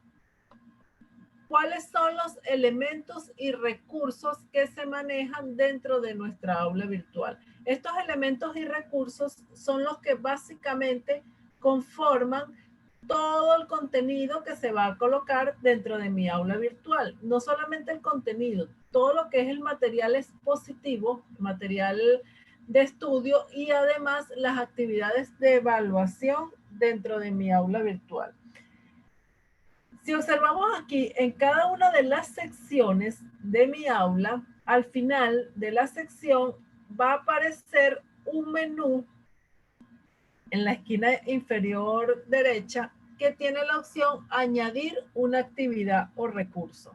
cuáles son los elementos y recursos que se manejan dentro de nuestra aula virtual. Estos elementos y recursos son los que básicamente conforman todo el contenido que se va a colocar dentro de mi aula virtual. No solamente el contenido, todo lo que es el material expositivo, material de estudio y además las actividades de evaluación dentro de mi aula virtual. Si observamos aquí en cada una de las secciones de mi aula, al final de la sección va a aparecer un menú en la esquina inferior derecha que tiene la opción añadir una actividad o recurso.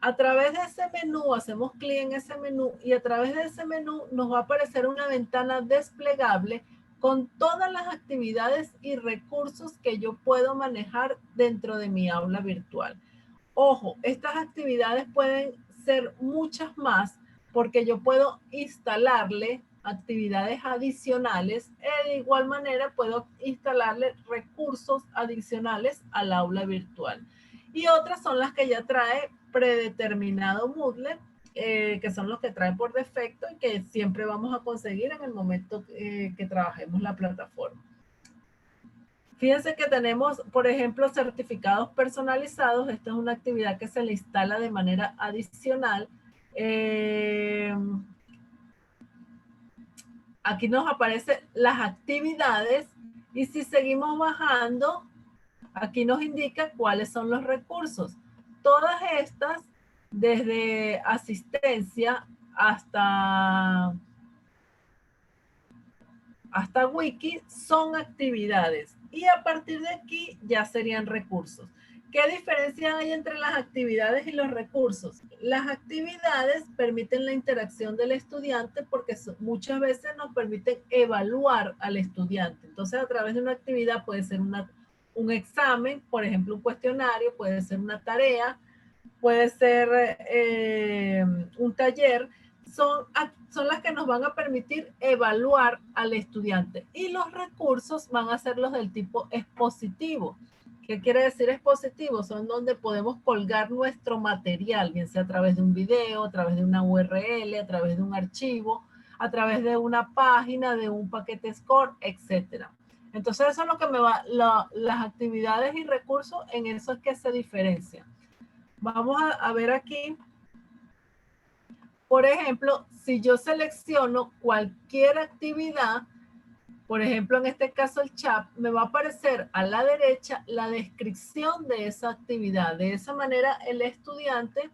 A través de ese menú, hacemos clic en ese menú y a través de ese menú nos va a aparecer una ventana desplegable con todas las actividades y recursos que yo puedo manejar dentro de mi aula virtual. Ojo, estas actividades pueden ser muchas más porque yo puedo instalarle actividades adicionales y de igual manera puedo instalarle recursos adicionales al aula virtual. Y otras son las que ya trae predeterminado Moodle, que son los que trae por defecto y que siempre vamos a conseguir en el momento que trabajemos la plataforma. Fíjense que tenemos, por ejemplo, certificados personalizados. Esta es una actividad que se le instala de manera adicional. Aquí nos aparecen las actividades y si seguimos bajando, aquí nos indica cuáles son los recursos. Todas estas, desde asistencia hasta wiki, son actividades. Y a partir de aquí ya serían recursos. ¿Qué diferencia hay entre las actividades y los recursos? Las actividades permiten la interacción del estudiante porque muchas veces nos permiten evaluar al estudiante. Entonces, a través de una actividad puede ser un examen, por ejemplo, un cuestionario, puede ser una tarea, puede ser un taller, son las que nos van a permitir evaluar al estudiante. Y los recursos van a ser los del tipo expositivo. ¿Qué quiere decir expositivo? Son donde podemos colgar nuestro material, bien sea a través de un video, a través de una URL, a través de un archivo, a través de una página, de un paquete Score, etc. Entonces eso es lo que las actividades y recursos, en eso es que se diferencian. Vamos a ver aquí, por ejemplo, si yo selecciono cualquier actividad, por ejemplo, en este caso el chat, me va a aparecer a la derecha la descripción de esa actividad. De esa manera, el estudiante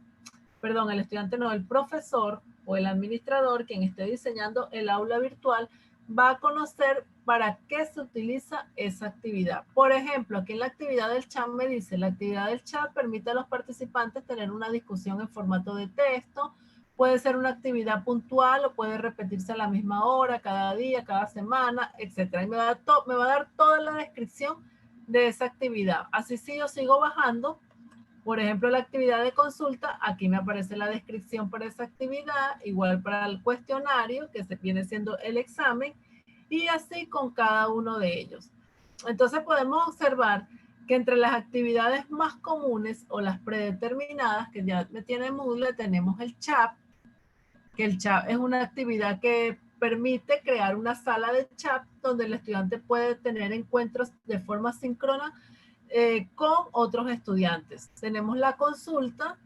no, el profesor o el administrador, quien esté diseñando el aula virtual, va a conocer para qué se utiliza esa actividad. Por ejemplo, aquí en la actividad del chat me dice, la actividad del chat permite a los participantes tener una discusión en formato de texto, puede ser una actividad puntual o puede repetirse a la misma hora, cada día, cada semana, etc. Y me va a dar toda la descripción de esa actividad. Así si yo sigo bajando, por ejemplo, la actividad de consulta, aquí me aparece la descripción para esa actividad, igual para el cuestionario, que viene siendo el examen, y así con cada uno de ellos. Entonces podemos observar que entre las actividades más comunes o las predeterminadas que ya me tiene Moodle, tenemos el chat, que el chat es una actividad que permite crear una sala de chat donde el estudiante puede tener encuentros de forma síncrona con otros estudiantes. Tenemos la consulta,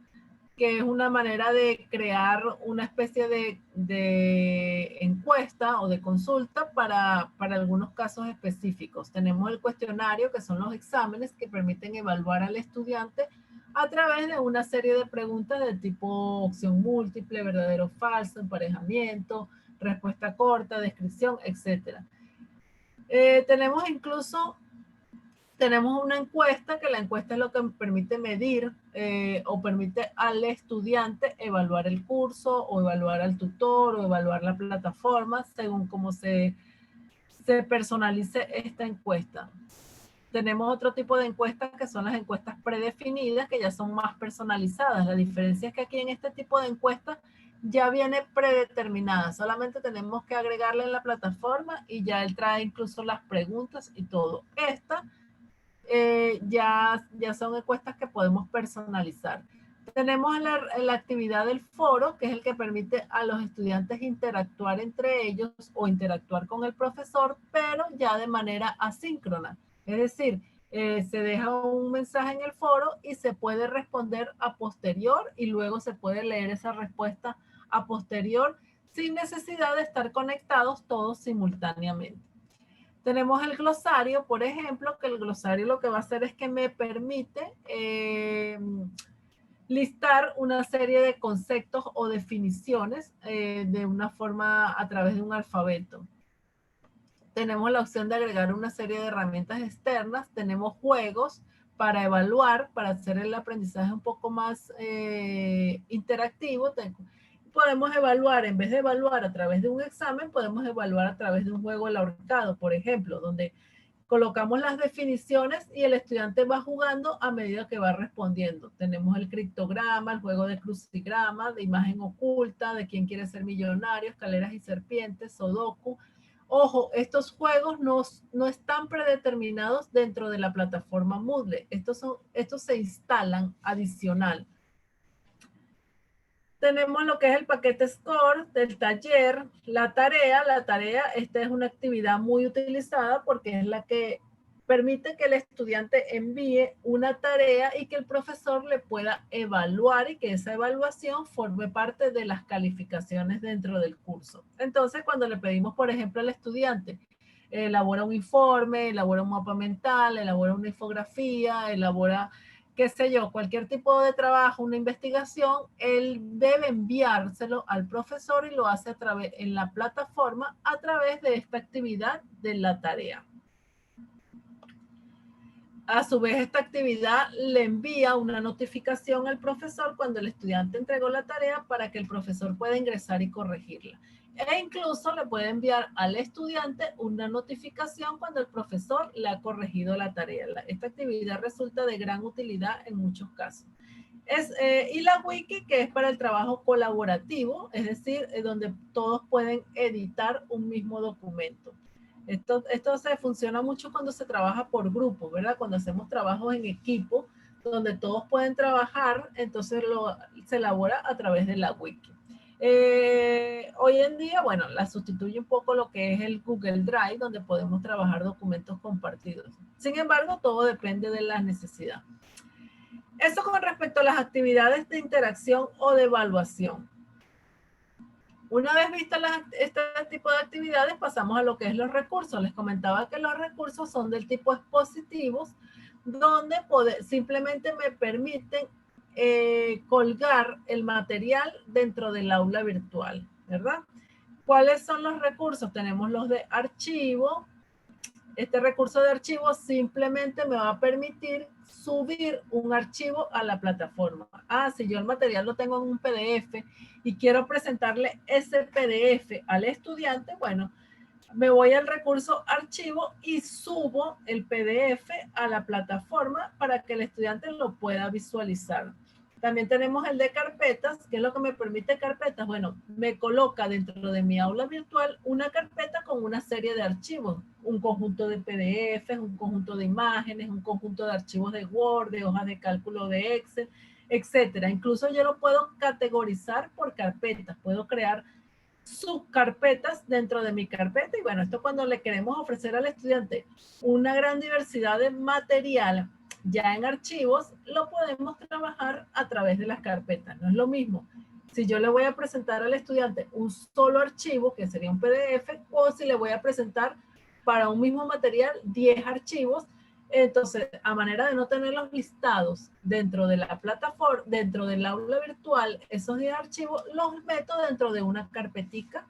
que es una manera de crear una especie de encuesta o de consulta para algunos casos específicos. Tenemos el cuestionario, que son los exámenes que permiten evaluar al estudiante a través de una serie de preguntas de tipo opción múltiple, verdadero o falso, emparejamiento, respuesta corta, descripción, etc. Tenemos una encuesta, que la encuesta es lo que permite medir o permite al estudiante evaluar el curso o evaluar al tutor o evaluar la plataforma según cómo se personalice esta encuesta. Tenemos otro tipo de encuestas que son las encuestas predefinidas, que ya son más personalizadas. La diferencia es que aquí en este tipo de encuestas ya viene predeterminada. Solamente tenemos que agregarle en la plataforma y ya él trae incluso las preguntas y todo. Ya son encuestas que podemos personalizar. Tenemos la actividad del foro, que es el que permite a los estudiantes interactuar entre ellos o interactuar con el profesor, pero ya de manera asíncrona. Es decir, se deja un mensaje en el foro y se puede responder a posterior y luego se puede leer esa respuesta a posterior sin necesidad de estar conectados todos simultáneamente. Tenemos el glosario, por ejemplo, que el glosario lo que va a hacer es que me permite listar una serie de conceptos o definiciones de una forma a través de un alfabeto. Tenemos la opción de agregar una serie de herramientas externas. Tenemos juegos para evaluar, para hacer el aprendizaje un poco más interactivo. Podemos evaluar, en vez de evaluar a través de un examen, podemos evaluar a través de un juego del ahorcado, por ejemplo, donde colocamos las definiciones y el estudiante va jugando a medida que va respondiendo. Tenemos el criptograma, el juego de crucigrama, de imagen oculta, de quién quiere ser millonario, escaleras y serpientes, sudoku. Ojo, estos juegos no están predeterminados dentro de la plataforma Moodle. Estos se instalan adicional. Tenemos lo que es el paquete Score del taller, la tarea. Esta es una actividad muy utilizada porque es la que permite que el estudiante envíe una tarea y que el profesor le pueda evaluar y que esa evaluación forme parte de las calificaciones dentro del curso. Entonces, cuando le pedimos, por ejemplo, al estudiante, elabora un informe, elabora un mapa mental, elabora una infografía, elabora, qué sé yo, cualquier tipo de trabajo, una investigación, él debe enviárselo al profesor y lo hace a través, en la plataforma a través de esta actividad de la tarea. A su vez, esta actividad le envía una notificación al profesor cuando el estudiante entregó la tarea para que el profesor pueda ingresar y corregirla. E incluso le puede enviar al estudiante una notificación cuando el profesor le ha corregido la tarea. Esta actividad resulta de gran utilidad en muchos casos. Y la wiki, que es para el trabajo colaborativo, es decir, donde todos pueden editar un mismo documento. Esto se funciona mucho cuando se trabaja por grupo, ¿verdad? Cuando hacemos trabajos en equipo, donde todos pueden trabajar, entonces se elabora a través de la wiki. Hoy en día, bueno, la sustituye un poco lo que es el Google Drive, donde podemos trabajar documentos compartidos. Sin embargo, todo depende de la necesidad. Eso con respecto a las actividades de interacción o de evaluación. Una vez vistas este tipo de actividades, pasamos a lo que es los recursos. Les comentaba que los recursos son del tipo expositivos, donde simplemente me permiten colgar el material dentro del aula virtual, ¿verdad? ¿Cuáles son los recursos? Tenemos los de archivo. Este recurso de archivo simplemente me va a permitir subir un archivo a la plataforma. Si yo el material lo tengo en un PDF y quiero presentarle ese PDF al estudiante, bueno, me voy al recurso archivo y subo el PDF a la plataforma para que el estudiante lo pueda visualizar. También tenemos el de carpetas. ¿Qué es lo que me permite carpetas? Bueno, me coloca dentro de mi aula virtual una carpeta con una serie de archivos, un conjunto de PDFs, un conjunto de imágenes, un conjunto de archivos de Word, de hojas de cálculo de Excel, etcétera. Incluso yo lo puedo categorizar por carpetas. Puedo crear subcarpetas dentro de mi carpeta. Y bueno, esto cuando le queremos ofrecer al estudiante una gran diversidad de material ya en archivos, lo podemos trabajar a través de las carpetas. No es lo mismo si yo le voy a presentar al estudiante un solo archivo, que sería un PDF, o si le voy a presentar para un mismo material 10 archivos. Entonces, a manera de no tenerlos listados dentro de la plataforma, dentro del aula virtual, esos 10 archivos los meto dentro de una carpetica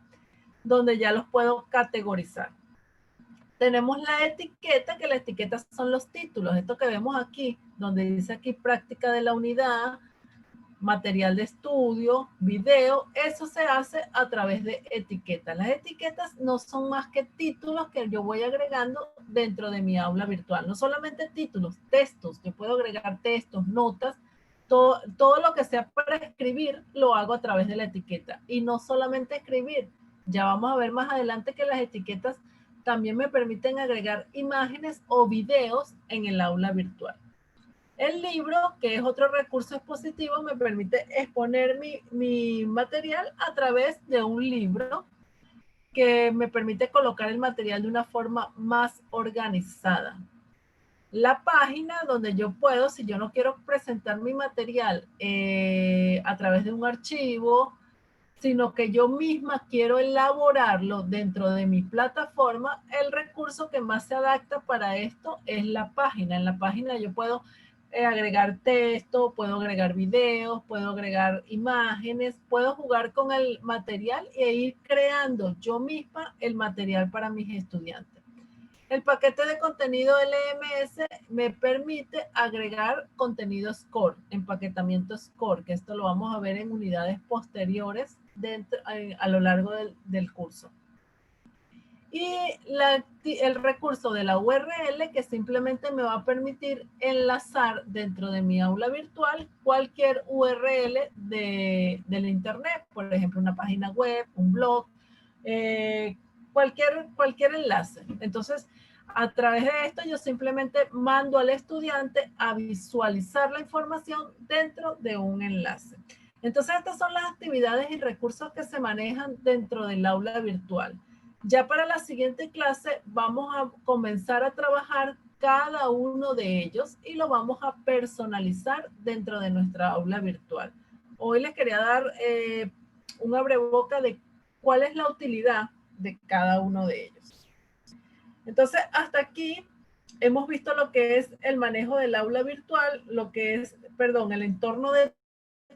donde ya los puedo categorizar. Tenemos la etiqueta, que la etiqueta son los títulos. Esto que vemos aquí, donde dice aquí práctica de la unidad, material de estudio, video, eso se hace a través de etiquetas. Las etiquetas no son más que títulos que yo voy agregando dentro de mi aula virtual. No solamente títulos, textos. Yo puedo agregar textos, notas, todo lo que sea para escribir lo hago a través de la etiqueta. Y no solamente escribir. Ya vamos a ver más adelante que las etiquetas también me permiten agregar imágenes o videos en el aula virtual. El libro, que es otro recurso expositivo, me permite exponer mi material a través de un libro que me permite colocar el material de una forma más organizada. La página donde yo puedo, si yo no quiero presentar mi material a través de un archivo, sino que yo misma quiero elaborarlo dentro de mi plataforma, el recurso que más se adapta para esto es la página. En la página yo puedo agregar texto, puedo agregar videos, puedo agregar imágenes, puedo jugar con el material e ir creando yo misma el material para mis estudiantes. El paquete de contenido LMS me permite agregar contenido SCORE, empaquetamiento SCORE, que esto lo vamos a ver en unidades posteriores a lo largo del curso. Y el recurso de la URL, que simplemente me va a permitir enlazar dentro de mi aula virtual cualquier URL del internet, por ejemplo, una página web, un blog, cualquier enlace. Entonces, a través de esto yo simplemente mando al estudiante a visualizar la información dentro de un enlace. Entonces, estas son las actividades y recursos que se manejan dentro del aula virtual. Ya para la siguiente clase vamos a comenzar a trabajar cada uno de ellos y lo vamos a personalizar dentro de nuestra aula virtual. Hoy les quería dar un abreboca de cuál es la utilidad de cada uno de ellos. Entonces, hasta aquí hemos visto lo que es el manejo del aula virtual, lo que es, perdón, el entorno de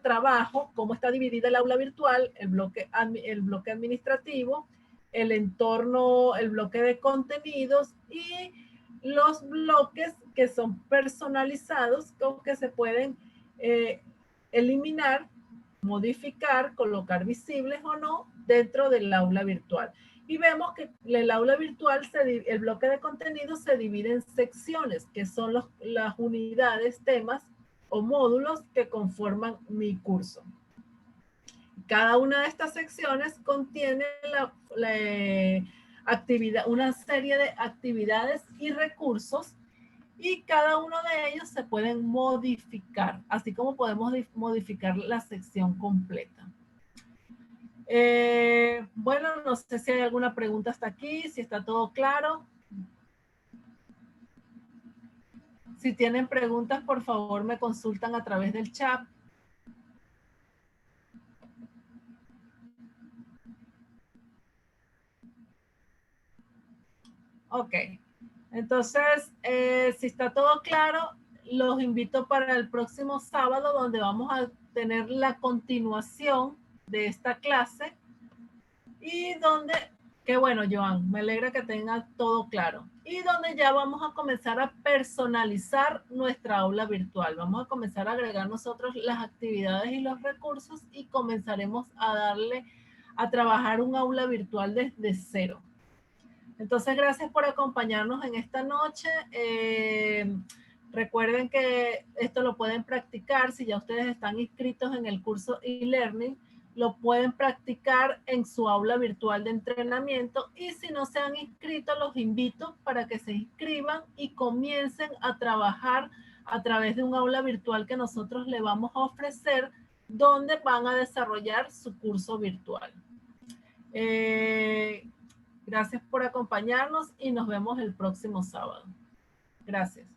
trabajo, cómo está dividida el aula virtual, el bloque administrativo, el entorno, el bloque de contenidos y los bloques que son personalizados, que se pueden eliminar, modificar, colocar visibles o no dentro del aula virtual. Y vemos que el aula virtual, el bloque de contenidos se divide en secciones, que son las unidades, temas o módulos que conforman mi curso. Cada una de estas secciones contiene una serie de actividades y recursos y cada uno de ellos se pueden modificar, así como podemos modificar la sección completa. Bueno, no sé si hay alguna pregunta hasta aquí, si está todo claro. Si tienen preguntas, por favor, me consultan a través del chat. Ok. Entonces, si está todo claro, los invito para el próximo sábado, donde vamos a tener la continuación de esta clase y donde, qué bueno, Joan, me alegra que tenga todo claro. Y donde ya vamos a comenzar a personalizar nuestra aula virtual. Vamos a comenzar a agregar nosotros las actividades y los recursos y comenzaremos a trabajar un aula virtual desde cero. Entonces, gracias por acompañarnos en esta noche. Recuerden que esto lo pueden practicar si ya ustedes están inscritos en el curso e-learning, lo pueden practicar en su aula virtual de entrenamiento y si no se han inscrito, los invito para que se inscriban y comiencen a trabajar a través de un aula virtual que nosotros le vamos a ofrecer donde van a desarrollar su curso virtual. Gracias por acompañarnos y nos vemos el próximo sábado. Gracias.